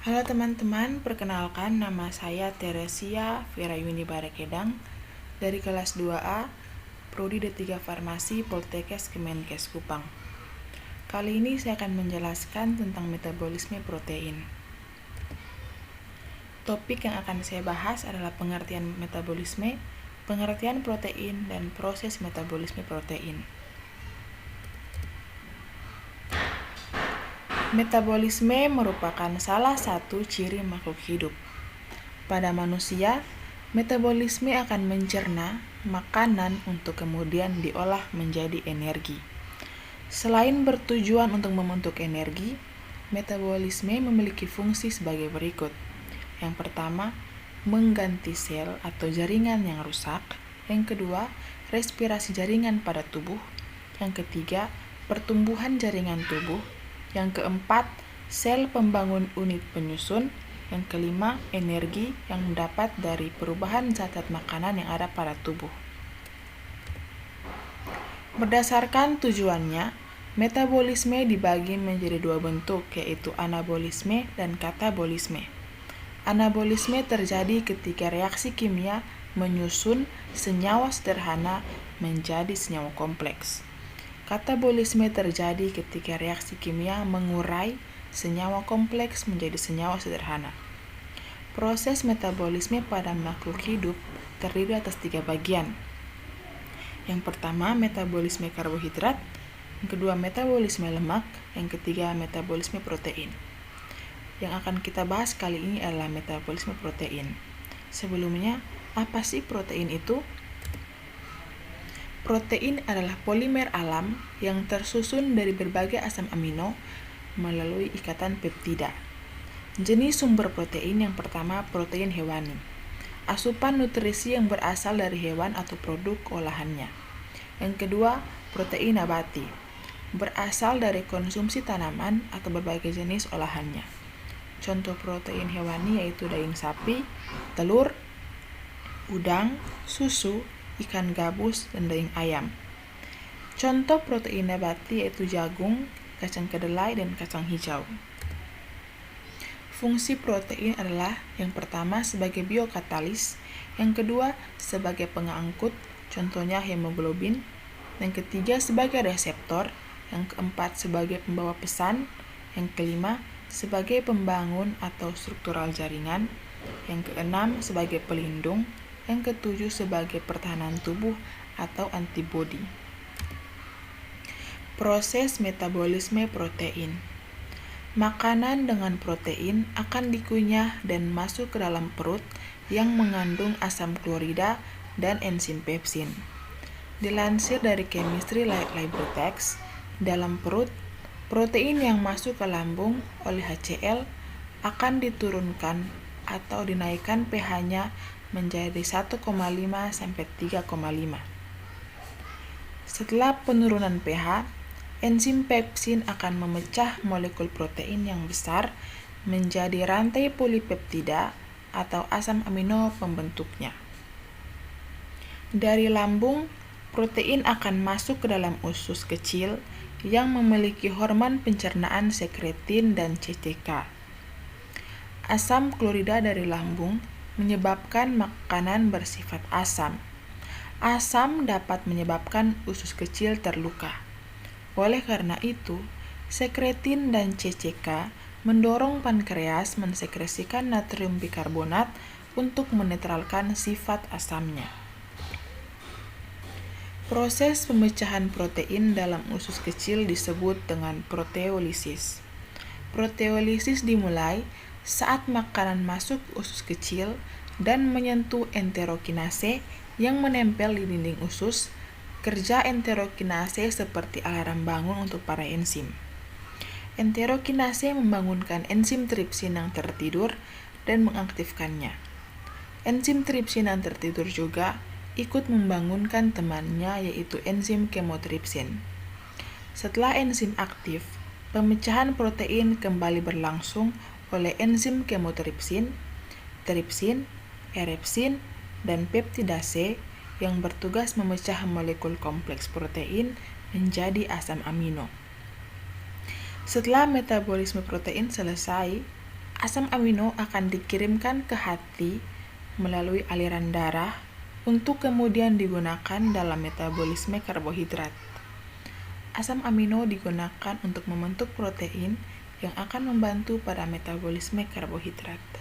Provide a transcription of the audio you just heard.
Halo teman-teman, perkenalkan nama saya Teresia Virayuni Barakedang dari kelas 2A, Prodi D3 Farmasi Poltekkes Kemenkes Kupang. Kali ini saya akan menjelaskan tentang metabolisme protein. Topik yang akan saya bahas adalah pengertian metabolisme, pengertian protein, dan proses metabolisme protein. Metabolisme merupakan salah satu ciri makhluk hidup. Pada manusia, metabolisme akan mencerna makanan untuk kemudian diolah menjadi energi. Selain bertujuan untuk membentuk energi, metabolisme memiliki fungsi sebagai berikut. Yang pertama, mengganti sel atau jaringan yang rusak. Yang kedua, respirasi jaringan pada tubuh. Yang ketiga, pertumbuhan jaringan tubuh. Yang keempat, sel pembangun unit penyusun. Yang kelima, energi yang mendapat dari perubahan zat-zat makanan yang ada pada tubuh. Berdasarkan tujuannya, metabolisme dibagi menjadi dua bentuk, yaitu anabolisme dan katabolisme. Anabolisme terjadi ketika reaksi kimia menyusun senyawa sederhana menjadi senyawa kompleks. Katabolisme terjadi ketika reaksi kimia mengurai senyawa kompleks menjadi senyawa sederhana. Proses metabolisme pada makhluk hidup terdiri atas 3 bagian. Yang pertama, metabolisme karbohidrat. Yang kedua, metabolisme lemak. Yang ketiga, metabolisme protein. Yang akan kita bahas kali ini adalah metabolisme protein. Sebelumnya, apa sih protein itu? Protein adalah polimer alam yang tersusun dari berbagai asam amino melalui ikatan peptida. Jenis sumber protein yang pertama, protein hewani. Asupan nutrisi yang berasal dari hewan atau produk olahannya. Yang kedua, protein nabati. Berasal dari konsumsi tanaman atau berbagai jenis olahannya. Contoh protein hewani yaitu daging sapi, telur, udang, susu, ikan gabus, dan daging ayam. Contoh protein nabati yaitu jagung, kacang kedelai, dan kacang hijau. Fungsi protein adalah yang pertama sebagai biokatalis, yang kedua sebagai pengangkut, contohnya hemoglobin, yang ketiga sebagai reseptor, yang keempat sebagai pembawa pesan, yang kelima sebagai pembangun atau struktural jaringan, yang keenam sebagai pelindung, yang ketujuh sebagai pertahanan tubuh atau antibodi. Proses metabolisme protein. Makanan dengan protein akan dikunyah dan masuk ke dalam perut yang mengandung asam klorida dan enzim pepsin. Dilansir dari Chemistry Library-Text, dalam perut, protein yang masuk ke lambung oleh HCl akan diturunkan atau dinaikkan pH-nya menjadi 1,5 sampai 3,5. Setelah penurunan pH, enzim pepsin akan memecah molekul protein yang besar menjadi rantai polipeptida atau asam amino pembentuknya. Dari lambung, protein akan masuk ke dalam usus kecil yang memiliki hormon pencernaan sekretin dan CCK. Asam klorida dari lambung menyebabkan makanan bersifat asam. Asam dapat menyebabkan usus kecil terluka. Oleh karena itu, sekretin dan CCK mendorong pankreas mensekresikan natrium bikarbonat untuk menetralkan sifat asamnya. Proses pemecahan protein dalam usus kecil disebut dengan proteolisis. Proteolisis dimulai saat makanan masuk usus kecil dan menyentuh enterokinase yang menempel di dinding usus. Kerja enterokinase seperti alarm bangun untuk para enzim. Enterokinase membangunkan enzim tripsin yang tertidur dan mengaktifkannya. Enzim tripsin yang tertidur juga ikut membangunkan temannya yaitu enzim kemotripsin. Setelah enzim aktif, pemecahan protein kembali berlangsung oleh enzim kemotripsin, tripsin, erepsin, dan peptidase yang bertugas memecah molekul kompleks protein menjadi asam amino. Setelah metabolisme protein selesai, Asam amino akan dikirimkan ke hati melalui aliran darah untuk kemudian digunakan dalam metabolisme karbohidrat. Asam amino digunakan untuk membentuk protein yang akan membantu pada metabolisme karbohidrat.